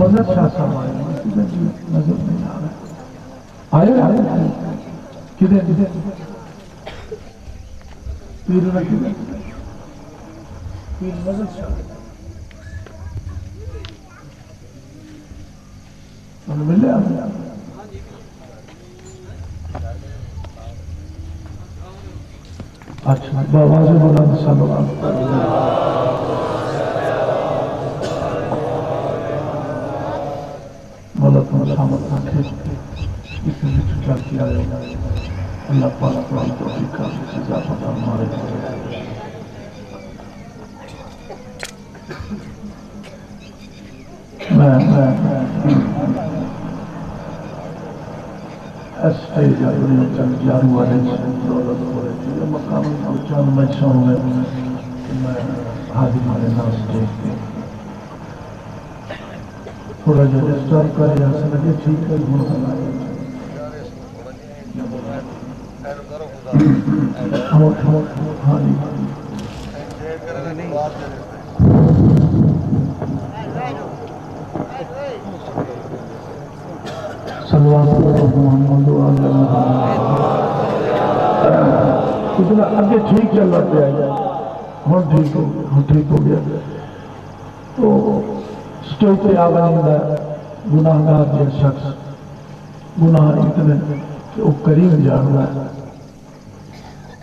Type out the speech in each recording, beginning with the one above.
مدد شاہ صاحب آئے نظر نہیں آ رہا آئے کدھر پیر نہ کدھر پیر مدد شاہ ملے اچھا بآواز بلند صلی اللہ علیہ وسلم ملک مسامت رکھے اس میں چکا کیا ہے اللہ پاک قرآن توفیق کا اضافہ فرمائے اسٹیج اپنی چند جارو والے دولت ہو رہی تھی مقام کو چند مجھوں میں حاضر مانے نا اسٹیج پہ تھوڑا جو ڈسٹرب کرے جا سے لگے ٹھیک ہے گھوڑ بنائے ہاں جی اتنا آگے ٹھیک چل رہا پہ ہوں ٹھیک ہو گیا تو اسٹیج پہ آگاہ گناہ گار جو شخص گناہ اتنے کہ وہ کریم جان رہا ہے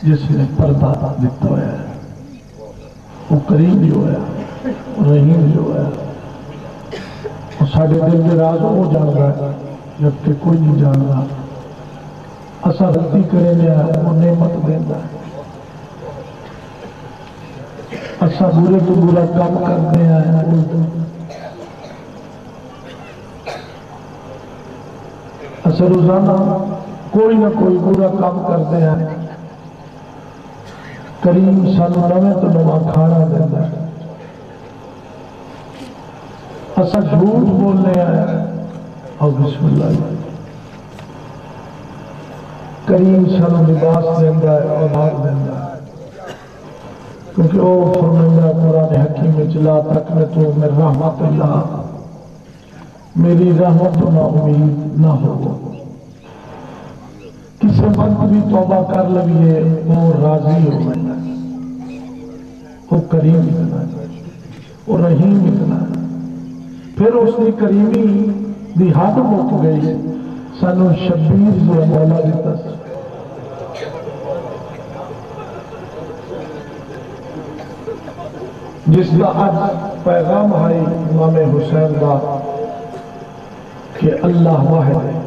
جس نے پردہ دیتا ہوا ہے وہ کریم جو ہے رحیم جو ہے وہ ساڑھے دل کے راز وہ جان رہا ہے جبکہ کوئی نہیں جان رہا اسا غلطی کرے لیا وہ نعمت دینا ہے اسا برے تو برا کام کرنے آئے اسا روزانہ کوئی نہ کوئی برا کام کرتے ہیں کریم سانو نویں تو نواں کھانا دینا ہے اسا جھوٹ بولنے آئے اور بسم اللہ کریم سانو لباس دینا ہے اور آگ دینا ہے کیونکہ وہ فرمائندہ قرآن حکیم میں چلا تک میں تو میں رحمت اللہ میری رحمت نہ امید نہ ہو کسی وقت بھی توبہ کر لگیے وہ راضی ہو گیا وہ کریم اتنا ہے وہ رحیم اتنا ہے پھر اس کی کریمی دی حد مک گئی سانو شبیر جو مولا دیتا جس کا آج پیغام ہے امام حسین کا کہ اللہ واحد ہے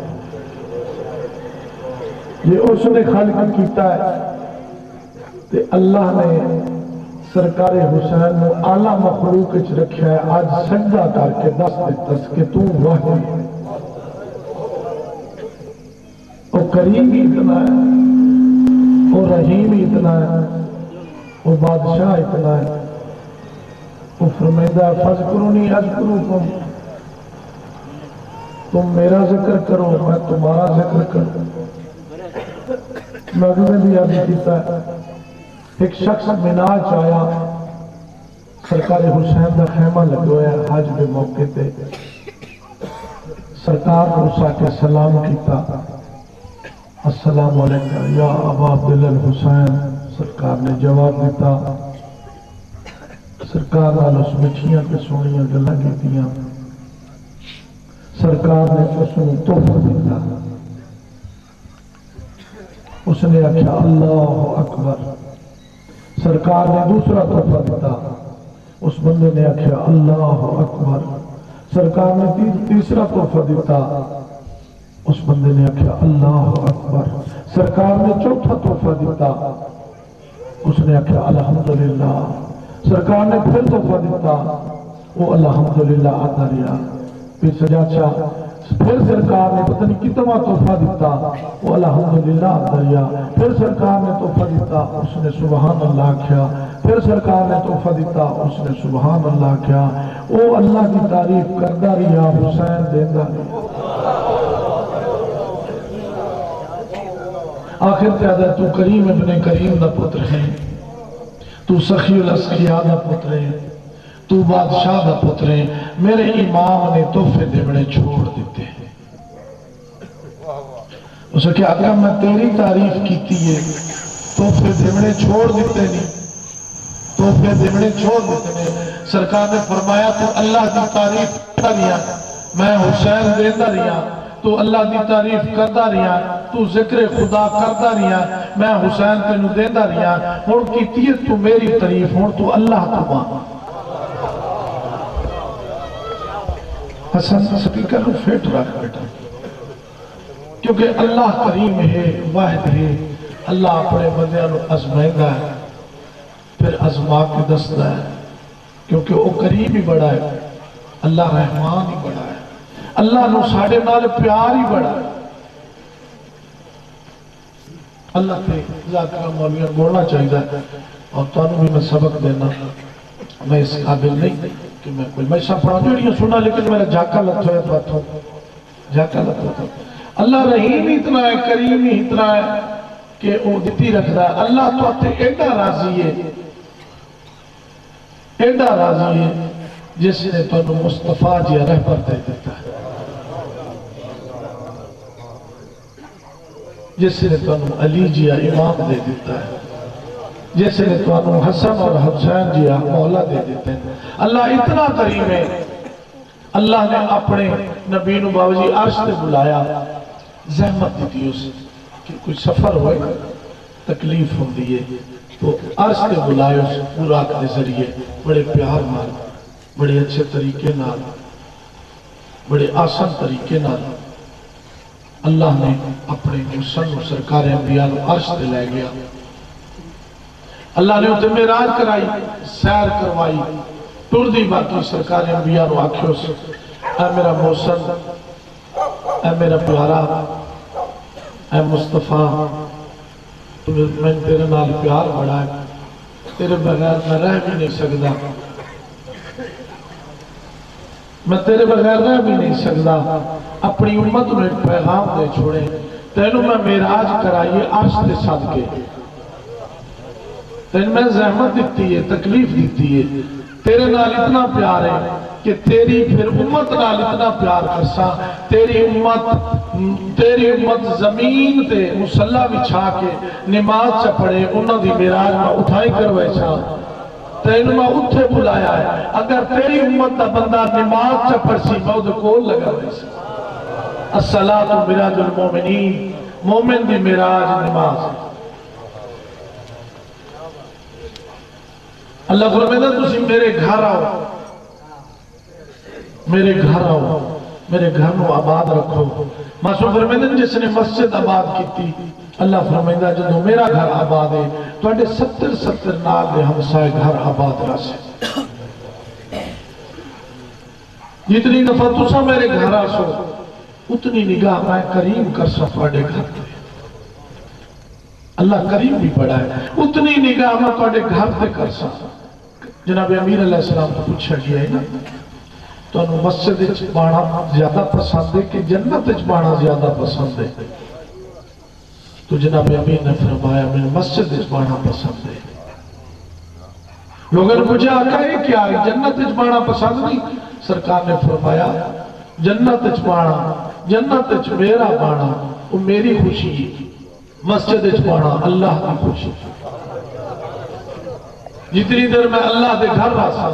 یہ اس نے خالق کیتا ہے کہ اللہ نے سرکار حسین نے اعلیٰ مخلوق وچ رکھا ہے آج سجدہ کر کے دس دیتا کہ تو واحد ہے وہ کریم بھی اتنا ہے وہ رحیم بھی اتنا ہے وہ بادشاہ اتنا ہے وہ فرمائدہ فذکرونی اذکرکم تم میرا ذکر کرو میں تمہارا ذکر کروں میں بھی یاد کیتا ہے ایک شخص مناج آیا سرکار حسین کا خیمہ لگویا حج کے موقع تے سرکار کو سا کے سلام کیتا السلام علیکم یا ابا عبداللہ الحسین سرکار نے جواب دیتا سرکار نال اس مچھیاں کے سونیاں گلاں کیتیاں سرکار نے اس کو تحفہ دیتا اس نے آکھا اللہ اکبر سرکار نے دوسرا تحفہ دیتا اس بندے نے آکھا اللہ اکبر سرکار نے تیسرا تحفہ دیتا اس بندے نے آکھا اللہ اکبر سرکار نے چوتھا تحفہ دیتا اس نے آکھا الحمدللہ سرکار نے پھر تحفہ دیتا وہ الحمدللہ آتا رہا پھر سجاد شاہ پھر سرکار نے پتہ نہیں کتنا تحفہ دیتا وہ الحمدللہ آتا رہا پھر سرکار نے تحفہ دیتا اس نے سبحان اللہ کیا پھر سرکار نے تحفہ دیتا اس نے سبحان اللہ کیا وہ اللہ کی تعریف کردہ رہا حسین دیندہ رہا آخر پیدا تو کریم ابن کریم دا پتر ہے تو سخی الاسخیاء دا پتر ہے تو بادشاہ دا پترے میرے امام نے تحفے دیونے چھوڑ دیتے ہیں۔ اسے کہ اگر میں تیری تعریف کیتی ہے تحفے دیونے چھوڑ دیتے نہیں، تحفے دیونے چھوڑ دیتے نہیں۔ سرکار نے فرمایا تو اللہ کی تعریف کرتا رہا، میں حسین دیتا رہا، تو اللہ کی تعریف کرتا رہا، تو ذکر خدا کرتا رہا، میں حسین تینوں دیتا رہا، ہون کیتی ہے تو میری تعریف، ہون تو اللہ کو مان۔ حسن سپیکر کو فیٹ رکھ بیٹا، کیونکہ اللہ کریم ہے، واحد ہے، اللہ اپنے بندیاں نو ازمائندہ ہے، پھر ازما کے دستا ہے، کیونکہ وہ کریم ہی بڑا ہے، اللہ رحمان ہی بڑا ہے، اللہ نو ساڑھے نال پیار ہی بڑا ہے۔ اللہ تے ذاکرہ مولیاں بولنا چاہیے اور تانوں بھی میں سبق دینا، میں اس قابل نہیں کہ میں کوئی میں سب پڑھا جو نہیں سنا، لیکن میرا جھاکا لت ہویا بات ہو، جھاکا لت ہوتا۔ اللہ رحیم ہی اتنا ہے، کریم ہی اتنا ہے کہ وہ دیتی رکھتا ہے۔ اللہ تو آتے ایڈا راضی ہے، ایڈا راضی ہے جس نے تو انہوں مصطفیٰ جی رہبر دے دیتا ہے، جس نے تو انہوں علی جی امام دے دیتا ہے، جس نے تو انہوں حسن اور حسین جی مولا دے دیتے ہیں۔ اللہ اتنا کریم ہے، اللہ نے اپنے نبی نو باوجی عرش سے بلایا، زحمت دیتی اس کہ کوئی سفر ہوئے تکلیف ہوں دیئے تو عرش سے بلائے اس پورا کے ذریعے بڑے پیار مار، بڑے اچھے طریقے نال، بڑے آسان طریقے نال اللہ نے اپنے مسلم سرکار انبیاء کو عرش سے لے گیا۔ اللہ نے اسے معراج کرائی، سیر کروائی، ٹر دی باقی سرکار انبیاء کو آکھیو سے اے میرا محسن، اے میرا پیارا، اے مصطفیٰ، میں تیرے نال پیار بڑھا ہے، تیرے بغیر میں رہ بھی نہیں سکتا، میں تیرے بغیر رہ بھی نہیں سکتا، اپنی امت میں ایک پیغام دے چھوڑے، تینوں میں معراج کرائیے عرش دے صدقے، تین میں زحمت دیتی ہے، تکلیف دیتی ہے، تیرے نال اتنا پیار ہے کہ تیری پھر امت نال اتنا پیار کرسا، تیری امت زمین تے مسلح بچھا کے نماز چپڑے انہوں دی معراج میں اٹھائی کروے چھا، تینوں میں اتھے بلایا ہے، اگر تیری امت دا بندہ نماز چپڑ سی موت کول لگا رہے سی۔ الصلاة مراج المومنین، مومن دی معراج نماز۔ اللہ فرمائے تسی میرے گھر آؤ، میرے گھر آؤ، میرے گھر نو آباد رکھو۔ معصوم فرمائے جس نے مسجد آباد کی تھی، اللہ فرمائے جدو میرا گھر آباد ہے تو اڈے 70 نال دے ہمسائے گھر آباد راسے، جتنی دفعہ تسا میرے گھر آسو اتنی نگاہ میں کریم کر سکتے گھر دے، اللہ کریم بھی بڑا ہے، اتنی نگاہ میں تھوڑے گھر دے کر سکتے۔ جناب امیر علیہ السلام تو پوچھا گیا ہے نا تو انہوں مسجد اچھ بانا زیادہ پسند ہے کہ جنت اچھ بانا زیادہ پسند ہے؟ تو جناب امیر نے فرمایا میں مسجد اچھ بانا پسند ہے۔ لوگوں نے مجھے آقا ہے کیا ہے جنت اچھ بانا پسند نہیں؟ سرکار نے فرمایا جنت اچھ بانا، جنت اچھ میرا بانا وہ میری خوشی ہے، مسجد اچھ بانا اللہ کی خوشی۔ جتنی دیر میں اللہ دے گھر راسا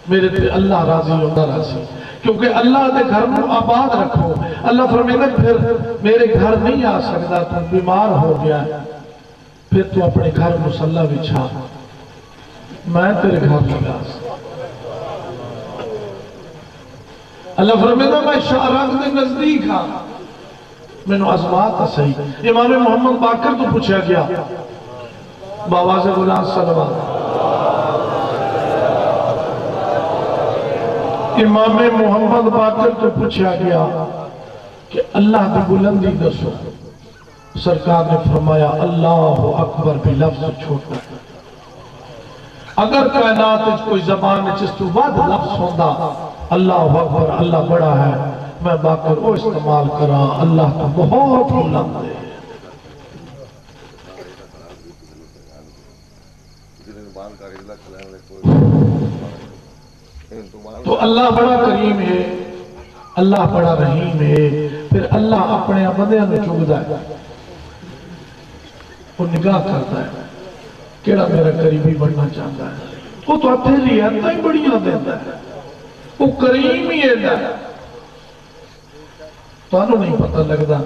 میرے تے اللہ راضی ہوتا راضی، کیونکہ اللہ دے گھر میں آباد رکھو۔ اللہ فرمائے پھر میرے گھر نہیں آ سکتا، تو بیمار ہو گیا پھر تو اپنے گھر مسلح بچھا، میں تیرے گھر لگا۔ اللہ فرمائے میں شارق دے نزدیک ہاں، میں نے ازمات صحیح۔ امام محمد باقر تو پوچھا گیا باواز غلام صلوات، امام محمد باقر تو پوچھا گیا کہ اللہ کی بلندی دسو، سرکار نے فرمایا اللہ اکبر بھی لفظ چھوٹا، اگر کائنات کوئی زبان جس تو بعد لفظ ہوندہ اللہ اکبر اللہ بڑا ہے، میں باقر وہ استعمال کرا، اللہ تو بہت بلند ہے۔ تو اللہ بڑا کریم ہے، اللہ بڑا رحیم ہے، پھر اللہ اپنے بندیاں نوں چگدا ہے، وہ نگاہ کرتا ہے کیڑا میرا قریبی بننا چاہتا ہے، وہ تو تیری ہی بڑیاں دیتا ہے، وہ کریم ہی ہے، تو نہیں پتہ لگتا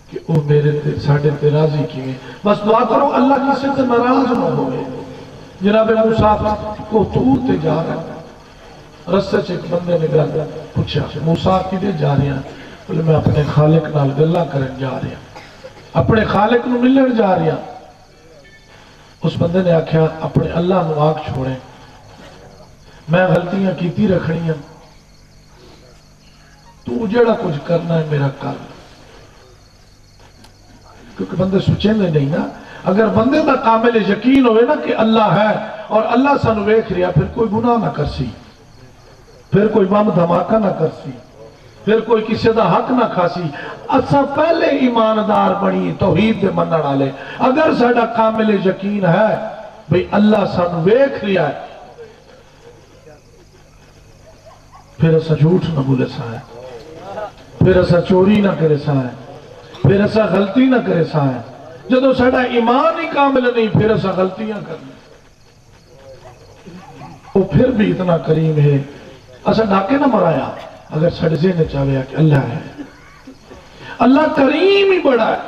کہ وہ میرے ساڑھے تے راضی کیے، بس دعا کرو اللہ کسی سے ناراض نہ ہوئے۔ جناب موسیٰ کو تور تے جا رہا ہے، رستے سے ایک بندے نے گل پوچھا موسیٰ کدے جا رہے ہیں؟ بولے میں اپنے خالق نال گلاں کرن جا رہا ہوں، اپنے خالق نو ملن جا رہا ہوں۔ اس بندے نے آکھیا اپنے اللہ نو آگ چھوڑیں، میں غلطیاں کیتی رکھنی ہیں، تو جڑا کچھ کرنا ہے میرا کر، کیونکہ بندے سوچیں دے نہیں نا، اگر بندے دا کامل یقین ہوئے نا کہ اللہ ہے اور اللہ سانو ویکھ رہا، پھر کوئی گناہ نہ کرسی، پھر کوئی بم دھماکہ نہ کرسی، پھر کوئی کسی دا حق نہ کھاسی۔ اساں پہلے ایماندار بنی توحید دے منن والے، اگر ساڈا کامل یقین ہے بھئی اللہ سانو ویکھ رہا ہے، پھر اساں جھوٹ نہ بولے سا ہے، پھر اساں چوری نہ کرے سا ہے، پھر اساں غلطی نہ کرے سا ہے۔ جدو ساڈا ایمان ہی کامل نہیں، پھر اساں غلطیاں کرنے، وہ پھر بھی اتنا کریم ہے، اساں ڈاکے نہ مرایا اگر ساڈے ذہن چاہے کہ اللہ ہے، اللہ کریم ہی بڑا ہے،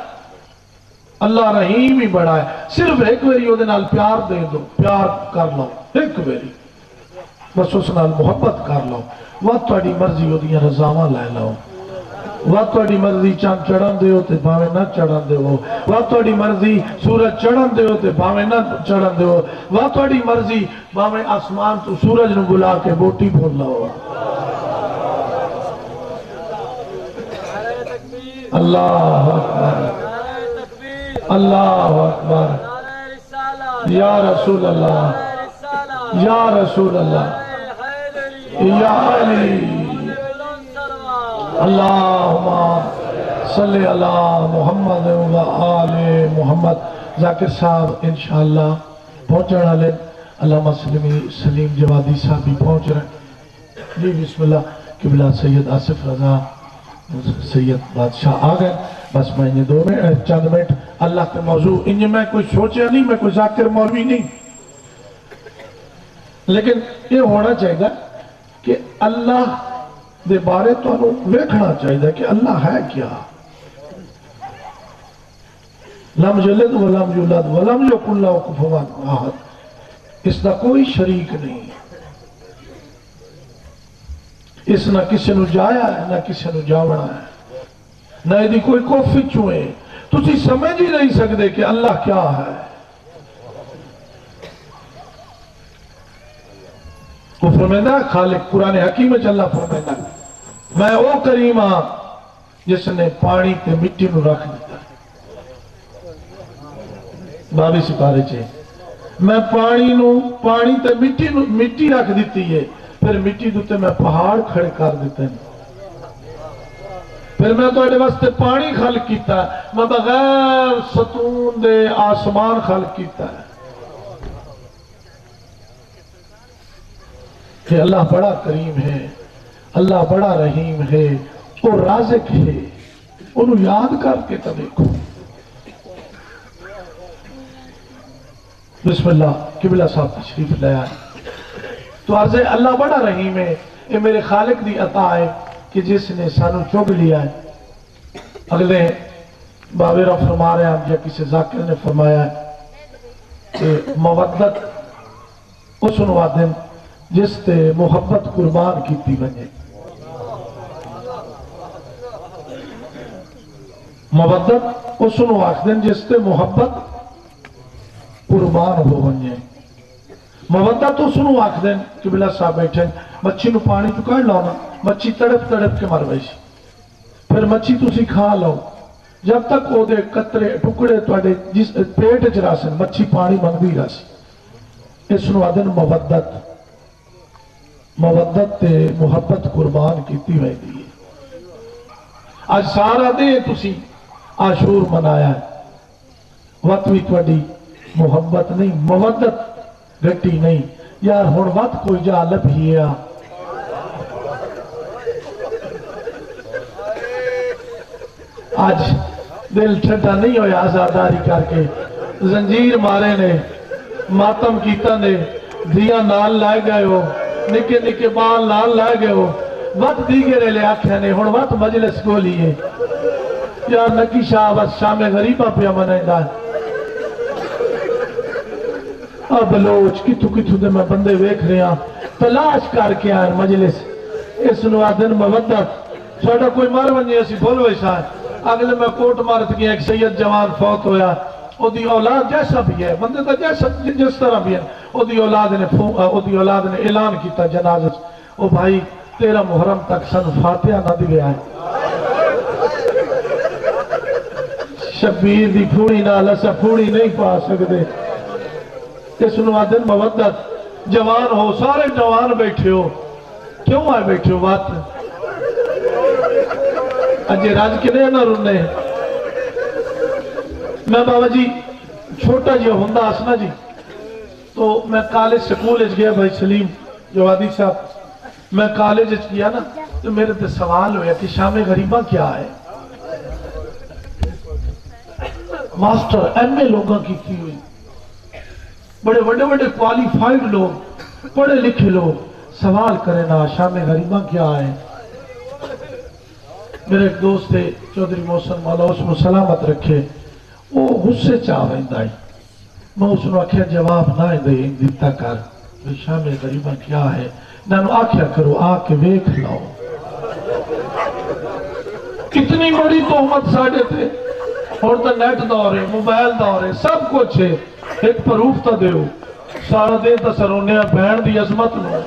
اللہ رحیم ہی بڑا ہے، صرف ایک ویری وہ دے نال پیار دے دو، پیار کر لو ایک ویری، بس اس نال محبت کر لو، وہ تہاڈی مرضی وہ دیاں رضاواں لے لو، وہ تہاڈی مرضی چاند چڑھن دیو تے بھاویں نہ چڑھن دیو، وہ تہاڈی مرضی سورج چڑھن دیو تے بھاویں نہ چڑھن دیو، وہ تہاڈی مرضی بھاویں آسمان تو سورج نو بلا کے بوٹی بھول لو۔ اللہ اکبر، اللہ اکبر، یا رسول اللہ، یا رسول اللہ، یا علی، اللہم صلی اللہ محمد و آل محمد۔ ذاکر صاحب انشاءاللہ پہنچنا لے، علامہ سلیم جوادی صاحب بھی پہنچ رہے ہیں جی، بسم اللہ۔ قبلہ سید آصف رضا سید بادشاہ آ گئے، بس میں یہ چند منٹ اللہ کے موضوع، انہیں میں کوئی سوچیا نہیں، میں کوئی ذاکر مولوی نہیں، لیکن یہ ہونا چاہیے کہ اللہ دے بارے تو انہوں ویکھنا چاہیے کہ اللہ ہے کیا، لم یلد ولم یولد ولم یکن لہ کفوا احد، اس دا کوئی شریک نہیں، اس نہ کسی نو جایا ہے نہ کسی نو جاونا ہے، نہ ایدی کوئی کوفی چوئے، تسی سمجھ ہی نہیں سکتے کہ اللہ کیا ہے۔ وہ فرمیدہ خالق قرآن حکیم میں اللہ فرمیدہ میں وہ کریم ہاں جس نے پانی تے مٹی نو رکھ دیتا، 22 سپارے چھے، میں پانی تے مٹی رکھ دیتی ہے، پھر مٹی دوتے میں پہاڑ کھڑے کر دیتے ہیں، پھر میں تو ایڈے واسطے پانی خلق کیتا ہے، میں بغیر ستون دے آسمان خلق کیتا ہے، کہ اللہ بڑا کریم ہے، اللہ بڑا رحیم ہے، وہ رازق ہے، انہوں یاد کر کے تو دیکھو۔ بسم اللہ، قبلہ صاحب تشریف لے آئے، تو عرض ہے اللہ بڑا رحیم ہے، یہ میرے خالق دی عطا ہے کہ جس نے سانو چگ لیا ہے۔ اگلے باویرہ فرما رہے ہیں یا کسی ذاکر نے فرمایا ہے کہ مودت اس نوادن جس تے محبت قربان کیتی بنے، مودت اس نوادن جس تے محبت قربان ہو بنے، مودت اس نوادن قبلہ صاحب بیٹھیں مچھی نو پانی چکا لاؤنا، مچھی تڑپ تڑپ کے مر ویسی، پھر مچھی تسی کھا لو، جب تک وہ دے قطرے ٹکڑے توڑے جس پیٹ جراسن مچھی پانی منگی راسی، اس نوادن مودت تے محبت قربان کیتی ہوئی دی ہے۔ آج سارا دے تسی عاشور منایا ہے، وقت بھی توڑی محبت نہیں، مودت گھٹی نہیں، یار ہن وقت کوئی جا لبھیا آج دل ٹھنڈا نہیں ہویا آزاداری کر کے زنجیر مارے نے ماتم کیتا نے دیا نال لائے گئے ہو نکے نکے بال نال لائے گئے ہو وقت دیگرے لے آکھیا نے ہن وقت مجلس کو لیے یار نکی شاہ بس شام غریبہ پہ منائندہ ہے اب بلوچ کتھو کتھو دے میں بندے ویکھ رہے ہیں تلاش کر کے آئے مجلس اس نوادن مودت سوڑا کوئی مر ونجے اسی بھول ویسا ہے اگلے میں کوٹ مارت گیا ایک سید جوان فوت ہویا او دی اولاد جیسا بھی ہے بندے دا جیسا جس طرح بھی ہے او دی اولاد نے اعلان کیتا جنازت او بھائی 13 محرم تک سن فاتحہ نہ دیوے آئے شبیر دی پھوڑی نال اسا پھوڑی نہیں پا سکتے اس نوادن مودت جوان ہو سارے جوان بیٹھے ہو کیوں آئے بیٹھے ہو بات اجے راج کے لئے نہ رنے میں بابا جی چھوٹا جی ہوندہ آسنا جی تو میں کالج سکولج گیا بھائی سلیم جوادی صاحب میں کالج گیا نا تو میرے تے سوال ہویا کہ شام غریبہ کیا ہے ماسٹر ایم اے لوگوں کی ہوئی بڑے بڑے بڑے کوالیفائیڈ لوگ پڑھے لکھے لوگ سوال کرے نا شام غریبہ کیا ہے میرے ایک دوست تھے چودھری محسن مولا اس میں سلامت رکھے وہ غصے چاہویں دائی میں اس نے آکھیا جواب نہ دے دیتا کر شام غریبہ کیا ہے نانو آکھیا کرو آکے ویکھ لاؤ کتنی بڑی تہمت ساڑے تھے اور تا نیٹ دورے موبائل دورے سب کچھ ہے ایک پروف تا دیو سارا دن تا سرونیا بہن دی عظمت لو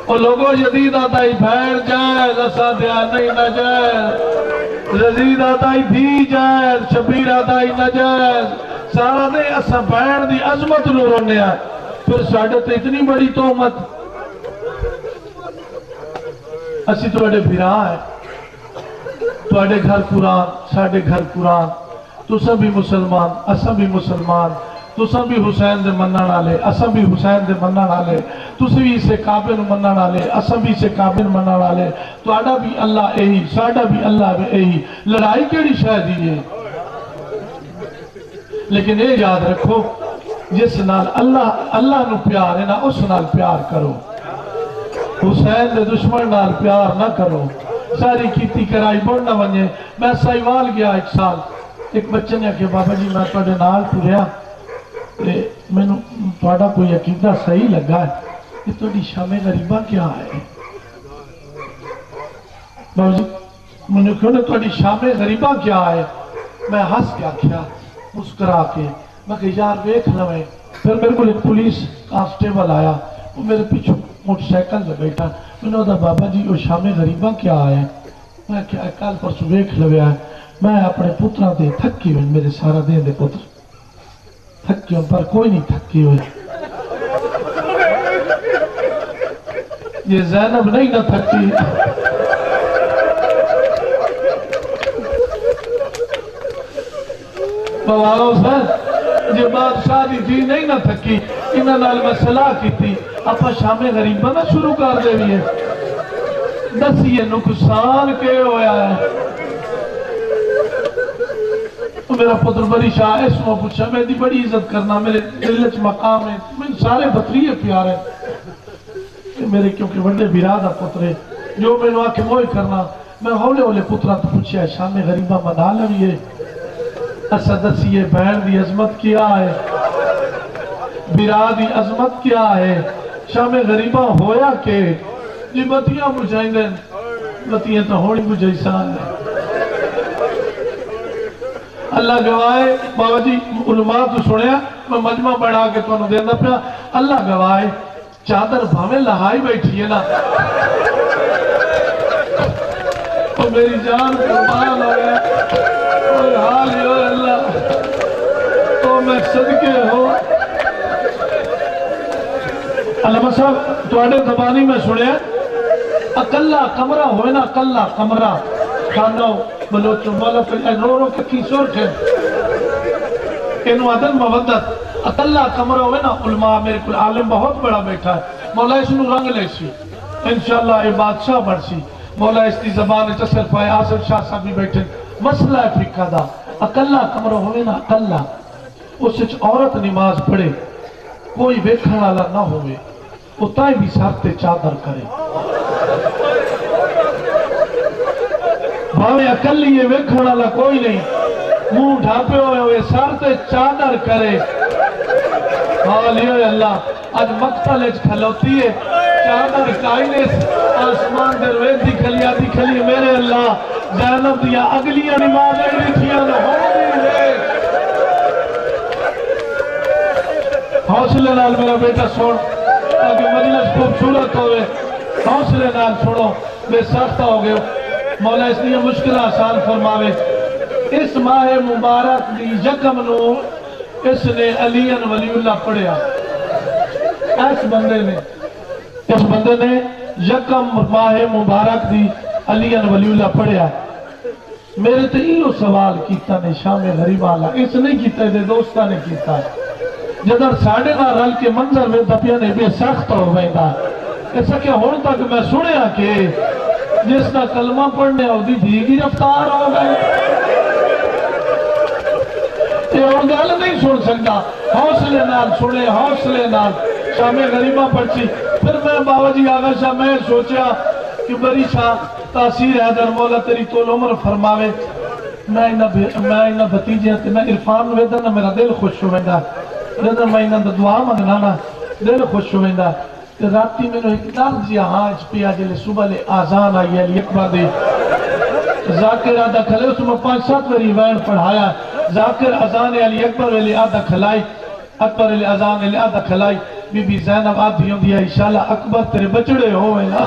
اور لوگوں جدید آتائی بہن جائے لسا دیا نہیں نجائز رزید آتائی بھی جائے شبیر آتائی نجائز سارا دن اسا بہن دی عظمت لو رونیا پھر ساڑھے تے اتنی بڑی تہمت اسی تو اڑے بھیرا ہے تو اڑے گھر قرآن ساڑھے گھر قرآن تو سب بھی مسلمان اسا بھی مسلمان تو سب بھی حسین دے منن والے اسا بھی حسین دے منن والے تو بھی اسے قابل منن والے اسا بھی اسے قابل منن والے تو اڑا بھی اللہ ایہی ساڑھا بھی اللہ ایہی لڑائی کیڑی شاید ہی ہے لیکن یہ یاد رکھو جس نال اللہ نو پیار ہے نا اس نال پیار کرو حسین دے دشمن نال پیار نہ کرو ساری کیتی کرائی بڑھنا ونجے میں سائیوال گیا ایک سال ایک بچے نے کہ بابا جی میں توڑے نال پوریا میں نے توڑا کوئی عقیدہ صحیح لگا ہے کہ توڑی شام غریبہ کیا ہے بابا جی میں نے کہا توڑی شام غریبہ کیا ہے میں ہنس کیا کیا مسکرا کے میں کہ یار ویکھ لویں پھر میرے کو ایک پولیس کانسٹیبل آیا وہ میرے پیچھے موٹر سائیکل سے بیٹھا میں نے کہا بابا جی وہ شام غریبہ کیا ہے میں کیا کال پرسوں ویکھ لویا ہے میں اپنے پترہ دے تھکی ہوئے میرے سارا دین دے پتر تھکی ہوئے پر کوئی نہیں تھکی ہوئے یہ زینب نہیں نہ تھکی بوالو سر یہ بادشاہ دی جی نہیں نہ تھکی انہاں نال میں صلاح کی تھی اپا شام غریبہ نہ شروع کر دے بھی ہے دسی یہ نقصان کے ہویا ہے میرا پتر بڑی شاہ اس میں پوچھا میں دی بڑی عزت کرنا میرے دلچ مقام ہے میں سارے بطری پیار ہے میرے کیونکہ بڑے بیرادہ پترے جو میں نے آکے موئی کرنا میں ہولے ہولے پترہ تو پوچھا شام غریبہ منا لویے اسدسی بہن دی عظمت کیا ہے بیراد دی عظمت کیا ہے شام غریبہ ہویا کہ جی بطیاں بجھائیں دیں بطیاں تو ہوڑی بجھائی سان ہے اللہ گواہے بابا جی علماء تو سنیا میں مجمع بڑھا کے تو انہوں دینا پیا اللہ گواہے چادر بھامے لہائی بیٹھی ہے نا تو میری جان قربان ہو گیا اور حال ہی ہو اللہ تو میں صدقے ہو علامہ صاحب تو اڈے زبانی میں سنیا اکلہ کمرہ ہوئے نا اکلہ کمرہ کھانو بلوچو مولا پھر رو رو کے کی سور کھے انو عدل مودت اکلا کمرہ ہوئے نا علماء میرے کو عالم بہت بڑا بیٹھا ہے مولا اس نو رنگ لے سی انشاءاللہ اے بادشاہ بڑھ سی مولا اس کی زبان چسر پائے آصف شاہ صاحب بھی بیٹھے مسئلہ ہے فقہ دا اکلا کمرہ ہوئے نا اکلا اس سے عورت نماز پڑھے کوئی ویکھن والا نہ ہوئے اتائیں بھی سارتے چادر کرے بھاوے اکلی یہ ویکھن والا کوئی نہیں منہ ڈھاپے ہوئے سارتے چادر کرے حالیہ اللہ آج مقتل اچ کھلوتی ہے چادر کائنس آسمان در ویدی کھلی میرے اللہ زینب دیا اگلیاں نماز ایڈی تھیاں نہ ہوگی ہے حوصلے نال میرا بیٹا سوڑ تاکہ مجلس خوبصورت ہوئے حوصلے نال چھوڑو بے ساختہ ہو گئے مولا اس لیے مشکل آسان فرماوے اس ماہ مبارک دی یکم نو اس نے علی ولی اللہ پڑھیا اس بندے نے یکم ماہ مبارک دی علی ولی اللہ پڑھیا میرے تے ایو سوال کیتا نے شام غریب والا اس نہیں کیتا دے دوستہ نے کیتا جدر ساڑھے نہ رل کے منظر میں دپیا نے بے سخت ہو گئے ایسا کہ ہون تک میں سنیا کہ جس کا کلمہ پڑھنے ہو دی بھیگی رفتار ہو گئے یہ اور گل نہیں سن سکتا حوصلے نال سنے حوصلے نال شام غریبہ پڑھچی پھر میں بابا جی آگا شاہ میں سوچیا کہ بری شاہ تاثیر حیدر مولا تیری طول عمر فرماوے میں انہ بھتیجے ہیں میں عرفان ویدہ نا میرا دل خوش ہوئے جدر میں انہ دعا منگنا نا دل خوش ہوئے کہ راتی میں نے ایک درد جی ہانچ پیا جلے صبح لے آزان آئی ہے لیکبہ دے ذاکر آدھا کھلے اس میں 5-7 وری وین پڑھایا ذاکر آزان علی اکبر علی آدھا کھلائی اکبر علی آزان علی آدھا کھلائی بی بی زینب آدھی ہوں دیا انشاءاللہ اکبر تیرے بچڑے ہوئے نا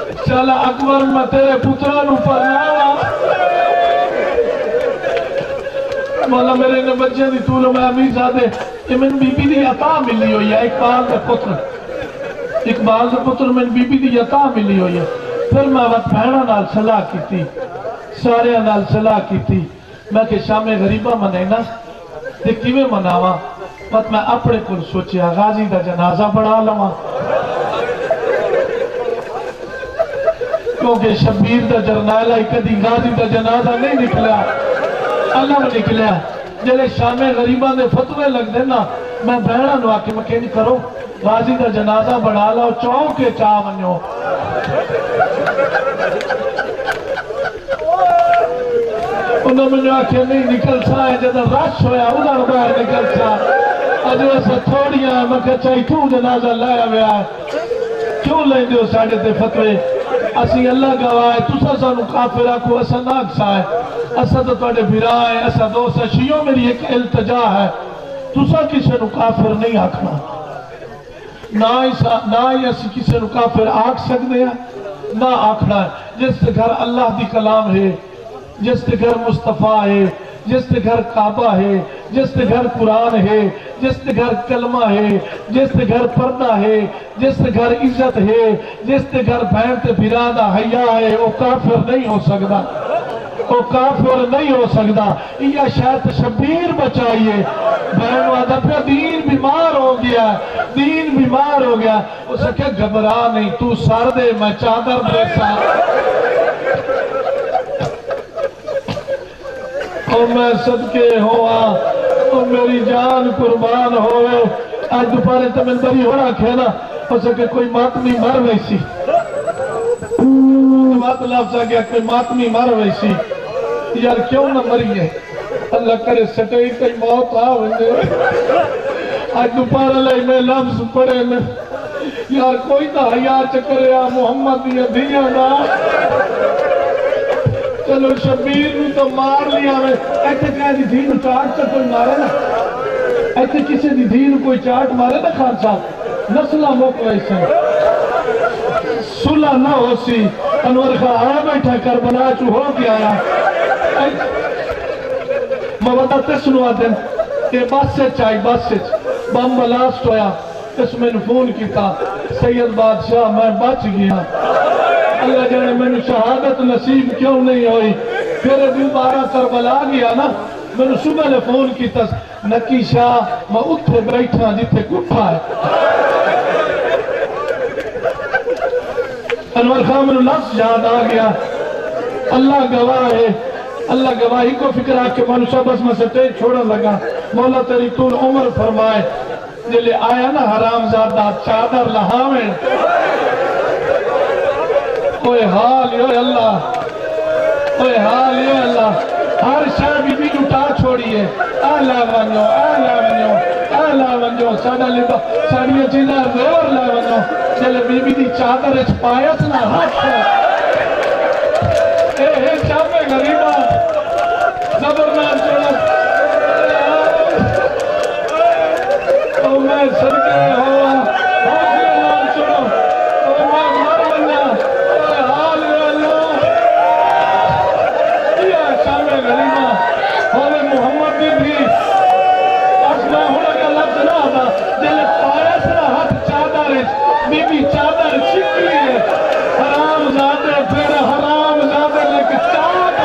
انشاءاللہ اکبر میں تیرے پترانوں پر ناوا مولا میرے نے بچے دی طولوں میں امیر زادے کہ من بی بی دی عطا ملی ہوئی ہے اقبال دے پتر من بی بی دی عطا ملی ہوئی ہے پھر میں وقت بہنہ نال صلاح کی تھی سارے نال صلاح کی تھی میں کہ شام غریبہ منینا دیکھتی میں مناوا وقت میں اپنے کل سوچیا غازی دا جنازہ بڑھا لما کیونکہ شبیر دا جرنائلہ کدی غازی دا جنازہ نہیں نکلا اللہ میں نکلیا جلے شام غریبہ دے فتوے لگ دینا میں بہنہ نو آکے مکینی کرو غازی دا جنازہ بڑھا لاؤ چاہوں کے چاہ منیو انہوں نے آکے نہیں نکل سا ہے جدہ رش ہویا ادھر باہر نکل سا اجھے ایسا تھوڑیاں ہے میں کہا چاہی تو جنازہ لایا ہویا ہے کیوں لیں دے ہو ساڑھے دے فتوے اسی اللہ گواہ ہے تُسا سانو کافرہ کو ایسا ناک سا ہے ایسا تو توڑے بھرا ہے ایسا دوست ہے شیعوں میری ایک التجا ہے تُسا کسے نو کافر نہیں آکھنا نہ ہی ایسی کسے نو کافر آکھ سکتے ہیں نہ آکھنا ہے جس سے گھر اللہ دی کلام ہے جس کے گھر مصطفیٰ ہے جس کے گھر کعبہ ہے جس کے گھر قرآن ہے جس کے گھر کلمہ ہے جس کے گھر پردہ ہے جس کے گھر عزت ہے جس کے گھر بہنت بھرادہ حیاء ہے وہ کافر نہیں ہو سکتا وہ کافر نہیں ہو سکتا یہ شاید شبیر بچائیے بہن وعدہ پہ دین بیمار ہو گیا دین بیمار ہو گیا اسے کہ گھبرا نہیں تو سار دے میں چادر دے سار اور میں صدقے ہوا اور میری جان قربان ہوئے آج دوپارے تو میں بری ہو رہا کھینا اسے کہ کوئی ماتمی مر ویسی بات لفظ آگیا کوئی ماتمی مر ویسی یار کیوں نہ مری ہے اللہ کرے سٹے کئی موت آوے آج دوپارے لئے میں لفظ پڑے میں یار کوئی نہ حیاء چکرے آ محمد یا دیا نا چلو شبیر نو تو مار لیا میں ایتے کہا دی دین چاٹ سے کوئی مارے نا ایتے کسی دی دین کوئی چاٹ مارے نا خان صاحب نسلہ موقع ایسے صلح نہ ہو سی انور خواہ آیا بیٹھا کربلا چو ہو گیا آیا موادہ تسنوا دن کہ بس سے چاہی بس سے بم بلاسٹ ہویا اس میں نے فون کیتا سید بادشاہ میں بچ گیا اللہ جانے میں نے شہادت نصیب کیوں نہیں ہوئی پھر دوبارہ کربلا گیا نا میں نے صبح نے فون کیتا نکی شاہ میں اتھے بیٹھا جتھے کٹھا ہے انور خان میں لفظ یاد آ گیا اللہ گواہ ہے اللہ گواہی کو فکر آ کے منشا بس میں سے ٹیک چھوڑا لگا مولا تیری طول عمر فرمائے جلے آیا نا حرام زادہ چادر لہاویں اوہ حال یو اللہ اوہ حال یو اللہ ہر شاہ بی بی اٹھا چھوڑیے آلہ ونجو ساڑھا لبا ساڑھیا چیزہ زور لہ ونجو چلے بی بی دی چادر اچ پایت نہ ہاتھ ہے اے چاپے غریبہ زبرنان چھوڑا او میں صدقے ہوا حوصلان چھوڑا او میں مر بننا اے حال یا اللہ یا شامے غریبہ ہوئے محمد بھی اسنا ہونا کا لفظ نہ آتا جلے پایت نہ ہاتھ چادر بی بی چادر چھکلی ہے حرام زادے پھر حرام زادے لے کے چاک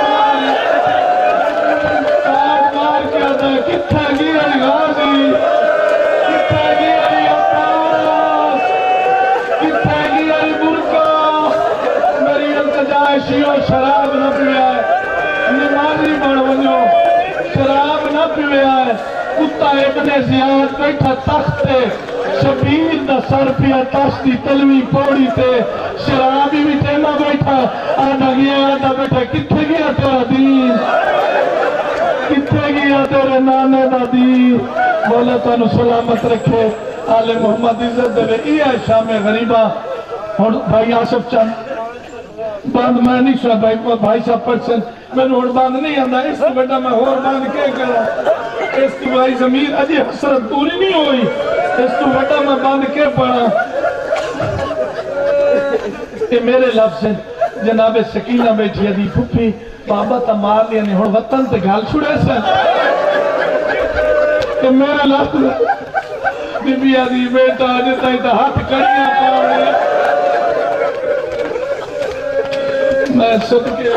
مار کے آتا ہے کتھا گیا غازی کتھا گیا عباس کتھا گیا برکا میری التجائے شیعہ شراب نہ پیویا ہے نمازی بڑھ ونجو شراب نہ پیویا ہے کتا ابن زیاد بیٹھا تخت ہے شبیر دا سر پیا تاش دی تلوی پوڑی تے شرابی بھی ٹیمہ بیٹھا آدھا گیا آدھا بیٹھا کتھے گیا تیرا دین کتھے گیا تیرے نانے دا دین مولا تانو سلامت رکھے آل محمد عزت دے ای ہے شام غریبہ اور بھائی آصف چند باند میں نہیں سنا بھائی صاحب پرسن میں نے اور باند نہیں آندہ اس تو بیٹا میں اور باند کہہ کرا اس تو بھائی ضمیر اجی حسرت پوری نہیں ہوئی اس تو بیٹا میں باند کے پڑا یہ میرے لفظ ہیں جناب سکینہ بیٹھی ہے دی پھپی بابا تا مار لیا نہیں ہون وطن تے گھال چھوڑے سے یہ میرے لفظ بی بی آدھی بیٹا جتا ہی تا ہاتھ کڑیاں پاوے میں صدقے